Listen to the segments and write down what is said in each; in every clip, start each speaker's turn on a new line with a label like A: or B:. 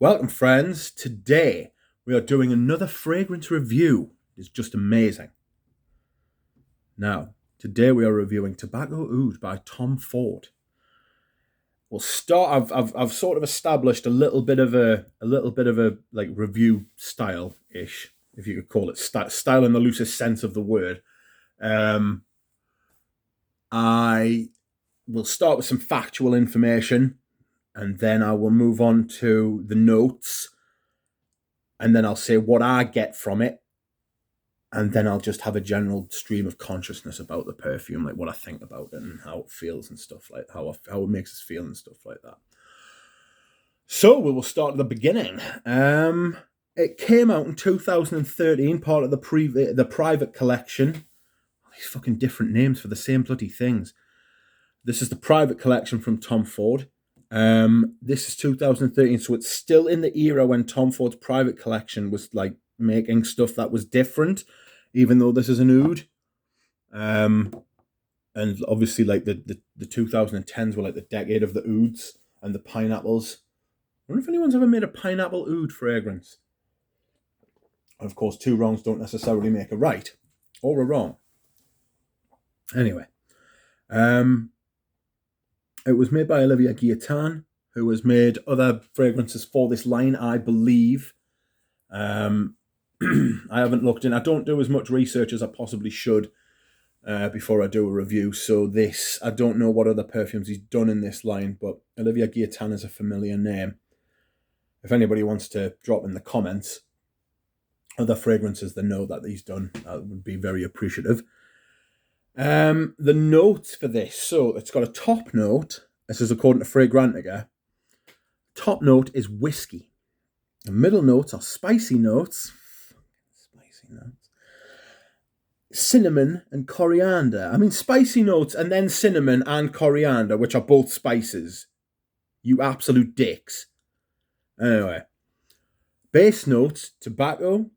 A: Welcome, friends. Today we are doing another fragrance review. It's just amazing. Now, today we are reviewing Tobacco Oud by Tom Ford. We'll start. I've sort of established a little bit of a like review style ish, if you could call it style in the loosest sense of the word. Um, I will start with some factual information, and then I will move on to the notes, and then I'll say what I get from it, and then I'll just have a general stream of consciousness about the perfume, like what I think about it and how it feels and stuff, like how it makes us feel and stuff like that. So we will start at the beginning. It came out in 2013, part of the private collection. These fucking different names for the same bloody things. This is the private collection from Tom Ford. This is 2013, so it's still in the era when Tom Ford's private collection was like making stuff that was different, even though this is an oud. And obviously, like the 2010s were like the decade of the ouds and the pineapples. I wonder if anyone's ever made a pineapple oud fragrance. And of course, two wrongs don't necessarily make a right or a wrong. Anyway, it was made by Olivia Guillotin, who has made other fragrances for this line, I believe. I haven't looked in. I don't do as much research as I possibly should before I do a review. So I don't know what other perfumes he's done in this line, but Olivia Guillotin is a familiar name. If anybody wants to drop in the comments other fragrances they know that he's done, I would be very appreciative. The notes for this. So it's got a top note. This is according to Fragrantica. Top note is whiskey. The middle notes are spicy notes. Cinnamon and coriander. I mean, spicy notes and then cinnamon and coriander, which are both spices. You absolute dicks. Anyway. Base notes, tobacco,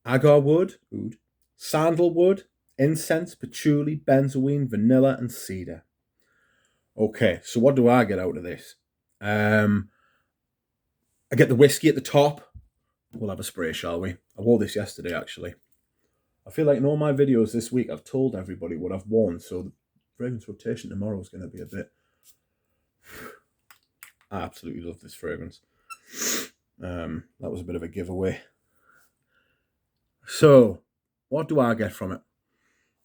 A: agar wood, oud, sandalwood, incense, patchouli, benzoin, vanilla, and cedar. Okay, so what do I get out of this? I get the whiskey at the top. We'll have a spray, shall we? I wore this yesterday, actually. I feel like in all my videos this week, I've told everybody what I've worn, so the fragrance rotation tomorrow is going to be a bit... I absolutely love this fragrance. That was a bit of a giveaway. So, what do I get from it?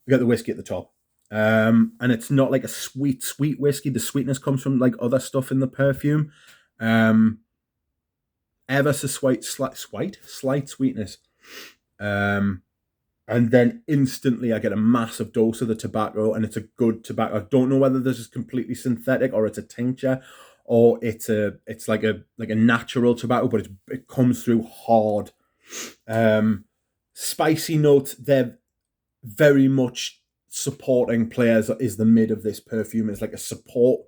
A: I get the whiskey at the top. And it's not like a sweet whiskey. The sweetness comes from like other stuff in the perfume. Ever so slight sweetness. And then instantly I get a massive dose of the tobacco, and it's a good tobacco. I don't know whether this is completely synthetic or it's a tincture or it's like a natural tobacco, but it comes through hard. Spicy notes, they're very much supporting players. Is the mid of this perfume. It's like a support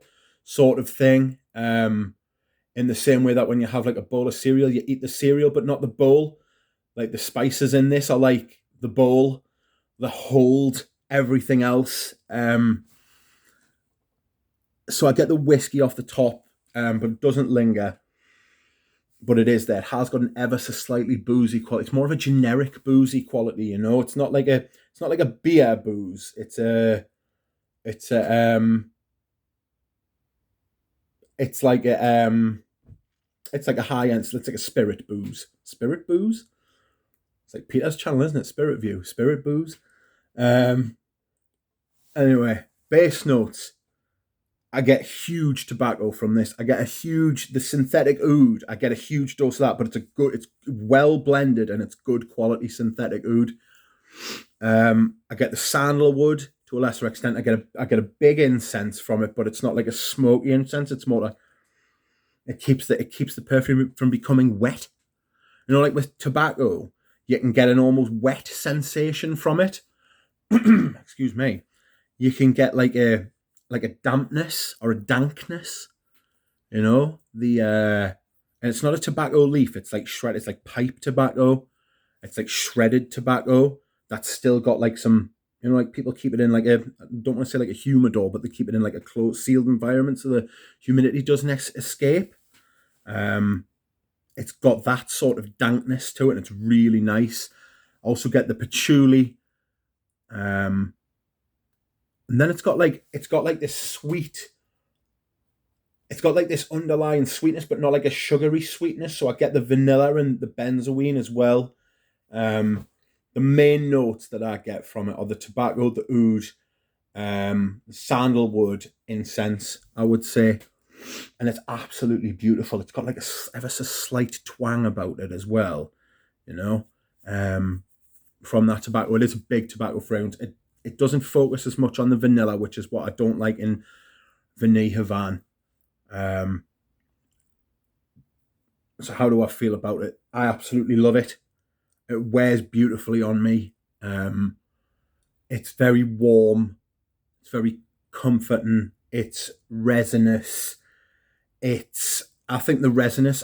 A: sort of thing. In the same way that when you have like a bowl of cereal, you eat the cereal but not the bowl. Like the spices in this are like the bowl, the hold everything else. So I get the whiskey off the top, but it doesn't linger. But it is there. It has got an ever so slightly boozy quality. It's more of a generic boozy quality, you know. It's not like a beer booze. It's like a high end. It's like a spirit booze. Spirit booze. It's like Peter's channel, isn't it? Spirit View, spirit booze. Anyway, base notes. I get huge tobacco from this. I get the synthetic oud. I get a huge dose of that, but it's well blended and it's good quality synthetic oud. I get the sandalwood to a lesser extent. I get a big incense from it, but it's not like a smoky incense. It's more like it keeps the perfume from becoming wet. You know, like with tobacco, you can get an almost wet sensation from it. Excuse me. You can get like a dampness or a dankness, you know, and it's not a tobacco leaf. It's like shredded. It's like pipe tobacco. It's like shredded tobacco that's still got like some, you know, like people keep it in like I don't want to say like a humidor, but they keep it in like a closed, sealed environment so the humidity doesn't escape. it's got that sort of dankness to it, and it's really nice. I also get the patchouli, and then it's got like this sweet. It's got like this underlying sweetness, but not like a sugary sweetness. So I get the vanilla and the benzoin as well. The main notes that I get from it are the tobacco, the oud, sandalwood, incense, I would say. And it's absolutely beautiful. It's got like a ever so slight twang about it as well, you know, from that tobacco. It is a big tobacco fragrance. It doesn't focus as much on the vanilla, which is what I don't like in Vanille Havane. So how do I feel about it? I absolutely love it. It wears beautifully on me. It's very warm. It's very comforting. It's resinous. I think the resinous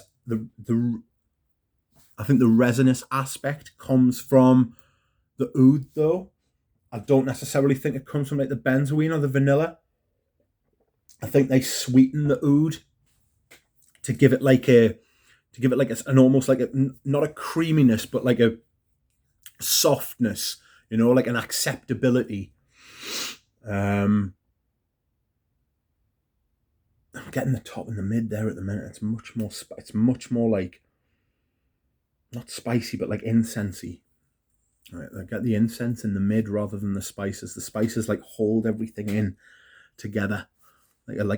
A: aspect comes from the oud though. I don't necessarily think it comes from like the benzoin or the vanilla. I think they sweeten the oud to give it like an almost like not a creaminess, but like a softness, you know, like an acceptability. I'm getting the top and the mid there at the minute. It's much more like, not spicy, but like incensey. Right, I get the incense in the mid rather than the spices. The spices like hold everything in together, like a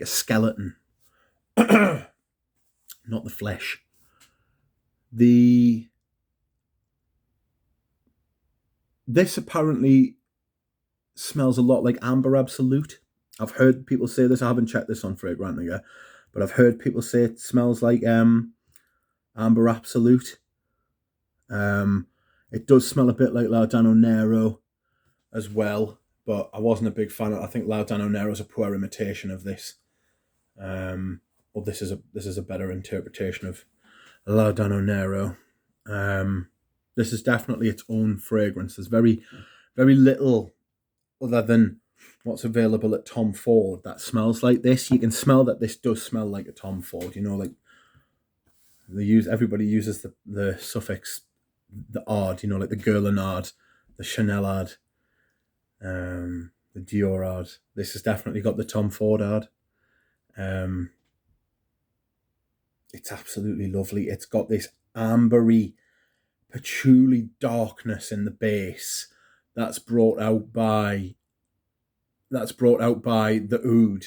A: skeleton, not the flesh. This apparently smells a lot like Amber Absolute. I've heard people say this. I haven't checked this on Fragrantica, but I've heard people say it smells like Amber Absolute. It does smell a bit like Laudano Nero as well, but I wasn't a big fan of it. I think Laudano Nero is a poor imitation of this. Well, this is a better interpretation of Laudano Nero. This is definitely its own fragrance. There's very, very little other than what's available at Tom Ford that smells like this. You can smell that this does smell like a Tom Ford. You know, like everybody uses the suffix the odd. You know, like the Guerlain odd, the Chanel odd, the Dior odd. This has definitely got the Tom Ford odd. It's absolutely lovely. It's got this ambery, patchouli darkness in the base that's brought out by the oud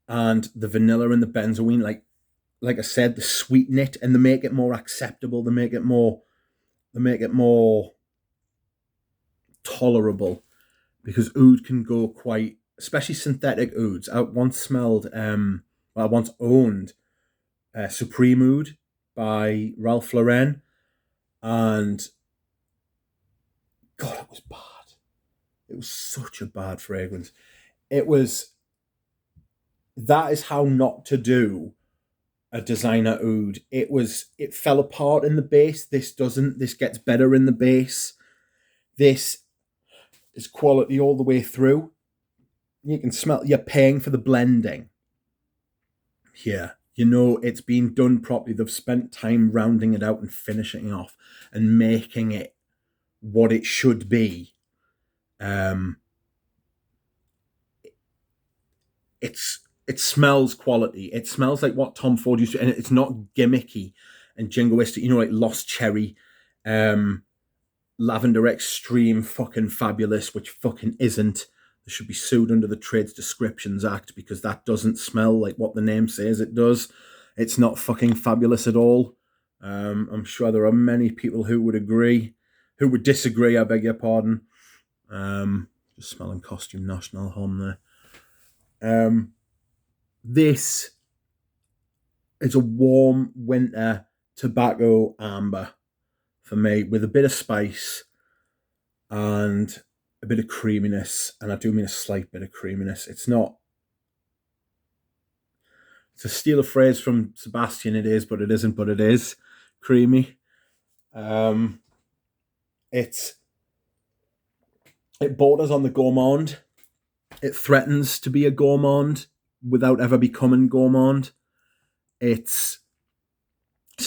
A: and the vanilla and the benzoin. Like I said, they sweeten it and they make it more acceptable. They make it more tolerable, because oud can go quite, especially synthetic ouds. I once owned Supreme Oud by Ralph Lauren, and God, it was bad. It was such a bad fragrance. That is how not to do a designer oud. It fell apart in the base. This doesn't. This gets better in the base. This is quality all the way through. You can smell, you're paying for the blending here. You know, it's been done properly. They've spent time rounding it out and finishing it off and making it what it should be. It smells quality. It smells like what Tom Ford used to, and it's not gimmicky and jingoistic. You know, like Lost Cherry, Lavender Extreme, fucking fabulous, which fucking isn't. They should be sued under the Trades Descriptions Act, because that doesn't smell like what the name says it does. It's not fucking fabulous at all. I'm sure there are many people who would disagree, I beg your pardon. Just smelling Costume National home there. This is a warm winter tobacco amber for me, with a bit of spice and a bit of creaminess, and I do mean a slight bit of creaminess. It's a steal a phrase from Sebastian, it is, but it isn't, but it is creamy. It borders on the gourmand. It threatens to be a gourmand without ever becoming gourmand. It's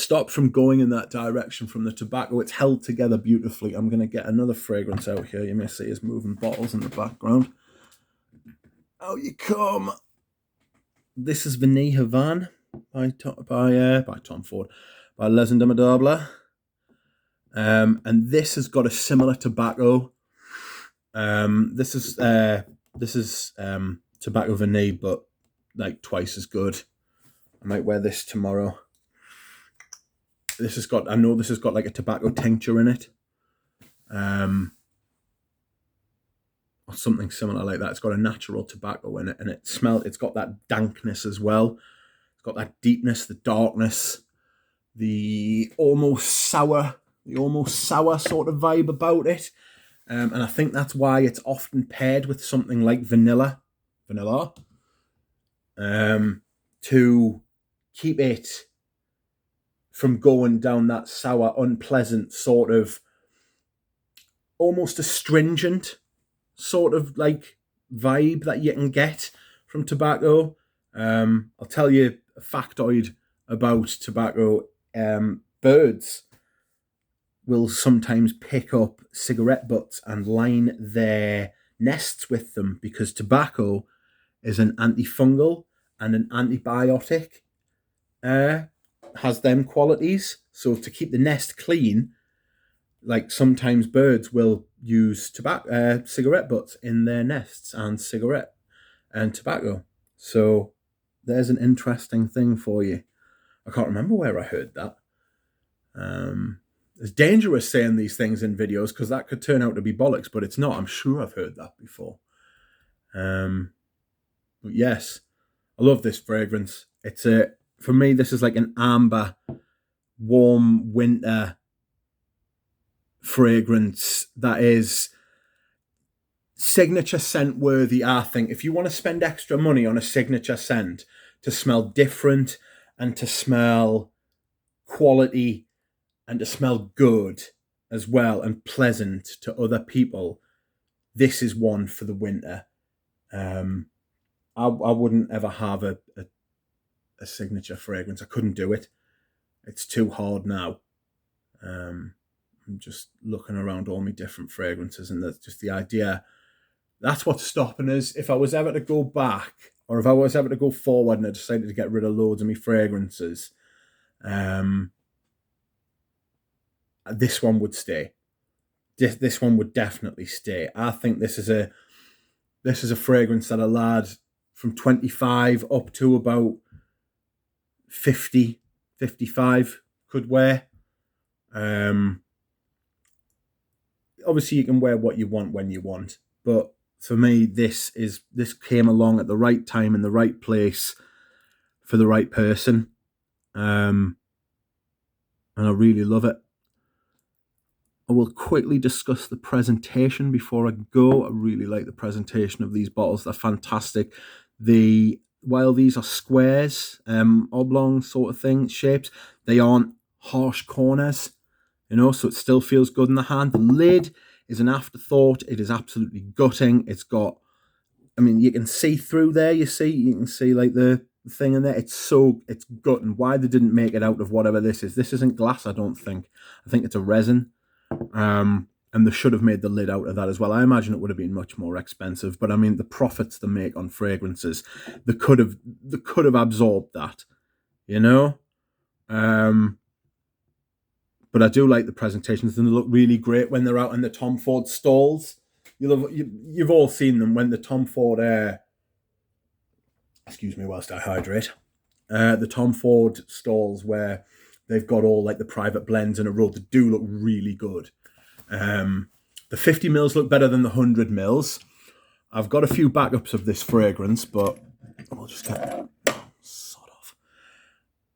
A: stopped from going in that direction from the tobacco. It's held together beautifully. I'm going to get another fragrance out here. You may see us moving bottles in the background. Out you come. This is Vanille Havane by Tom Ford, by Les Indomptables. And this has got a similar tobacco. This is tobacco vanille, but like twice as good. I might wear this tomorrow. I know this has got like a tobacco tincture in it. Or something similar like that. It's got a natural tobacco in it, and it's got that dankness as well. It's got that deepness, the darkness, the almost sour sort of vibe about it. And I think that's why it's often paired with something like vanilla, to keep it from going down that sour, unpleasant sort of, almost astringent sort of like vibe that you can get from tobacco. I'll tell you a factoid about tobacco. Birds will sometimes pick up cigarette butts and line their nests with them because tobacco is an antifungal and an antibiotic. Has them qualities. So to keep the nest clean, like sometimes birds will use cigarette butts in their nests and tobacco. So there's an interesting thing for you. I can't remember where I heard that. It's dangerous saying these things in videos because that could turn out to be bollocks, but it's not. I'm sure I've heard that before. But yes, I love this fragrance. For me, this is like an amber, warm winter fragrance that is signature scent worthy. I think if you want to spend extra money on a signature scent to smell different and to smell quality and to smell good as well and pleasant to other people, this is one for the winter. I wouldn't ever have a signature fragrance. I couldn't do it. It's too hard now. I'm just looking around all my different fragrances, and that's just the idea. That's what's stopping us. If I was ever to go back, or if I was ever to go forward and I decided to get rid of loads of my fragrances, this one would stay. This one would definitely stay. I think this is a fragrance that a lad from 25 up to about 50, 55 could wear. Obviously, you can wear what you want when you want, but for me, this came along at the right time in the right place for the right person, and I really love it. I will quickly discuss the presentation before I go. I really like the presentation of these bottles. They're fantastic. While these are squares, oblong sort of thing, shapes, they aren't harsh corners, so it still feels good in the hand. The lid is an afterthought. It is absolutely gutting. It's got, you can see through there, you can see like the thing in there. It's gutting. Why they didn't make it out of whatever this is. This isn't glass, I don't think. I think it's a resin. And they should have made the lid out of that as well. I imagine it would have been much more expensive, but the profits they make on fragrances, they could have absorbed that, But I do like the presentations, and they look really great when they're out in the Tom Ford stalls. You've all seen them when the Tom Ford. Excuse me whilst I hydrate. The Tom Ford stalls where they've got all like the private blends in a row. They do look really good. The 50 mils look better than the 100 mils. I've got a few backups of this fragrance, but we'll just get sod off.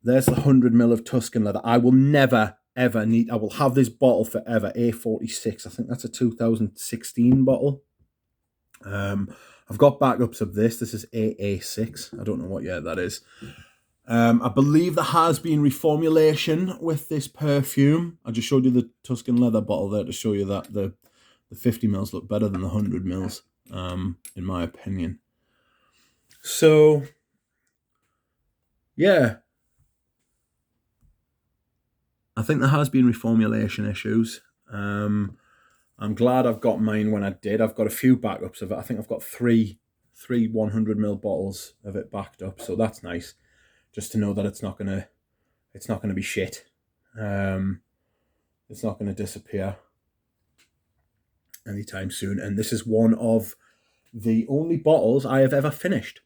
A: There's the 100 mil of Tuscan leather. I will never, ever need. I will have this bottle forever. A46. I think that's a 2016 bottle. I've got backups of this. This is AA6. I don't know what year that is. I believe there has been reformulation with this perfume. I just showed you the Tuscan leather bottle there to show you that the 50 mils look better than the 100 mils, in my opinion. So, yeah. I think there has been reformulation issues. I'm glad I've got mine when I did. I've got a few backups of it. I think I've got three 100ml bottles of it backed up, so that's nice. Just to know that it's not gonna be shit. It's not gonna disappear anytime soon. And this is one of the only bottles I have ever finished.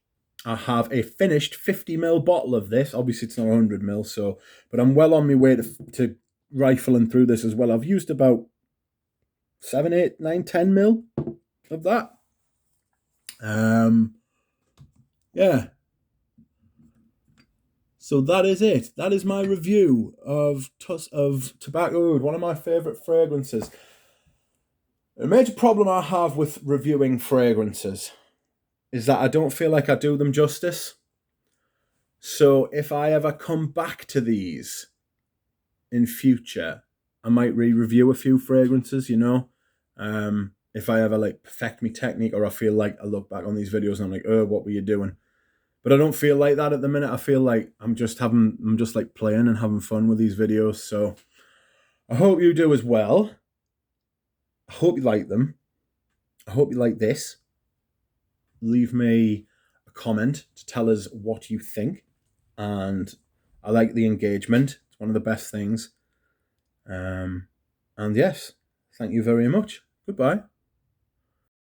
A: I have a finished 50ml bottle of this. Obviously, it's not 100ml, so, but I'm well on my way to rifling through this as well. I've used about 7, 8, 9, 10ml of that. Yeah. So that is it. That is my review of Tobacco Oud, one of my favourite fragrances. A major problem I have with reviewing fragrances is that I don't feel like I do them justice. So if I ever come back to these in future, I might re-review a few fragrances, you know. If I ever like perfect my technique, or I feel like I look back on these videos and I'm like, oh, what were you doing? But I don't feel like that at the minute. I feel like I'm just like playing and having fun with these videos. So I hope you do as well. I hope you like them. I hope you like this. Leave me a comment to tell us what you think. And I like the engagement. It's one of the best things. And yes, thank you very much. Goodbye.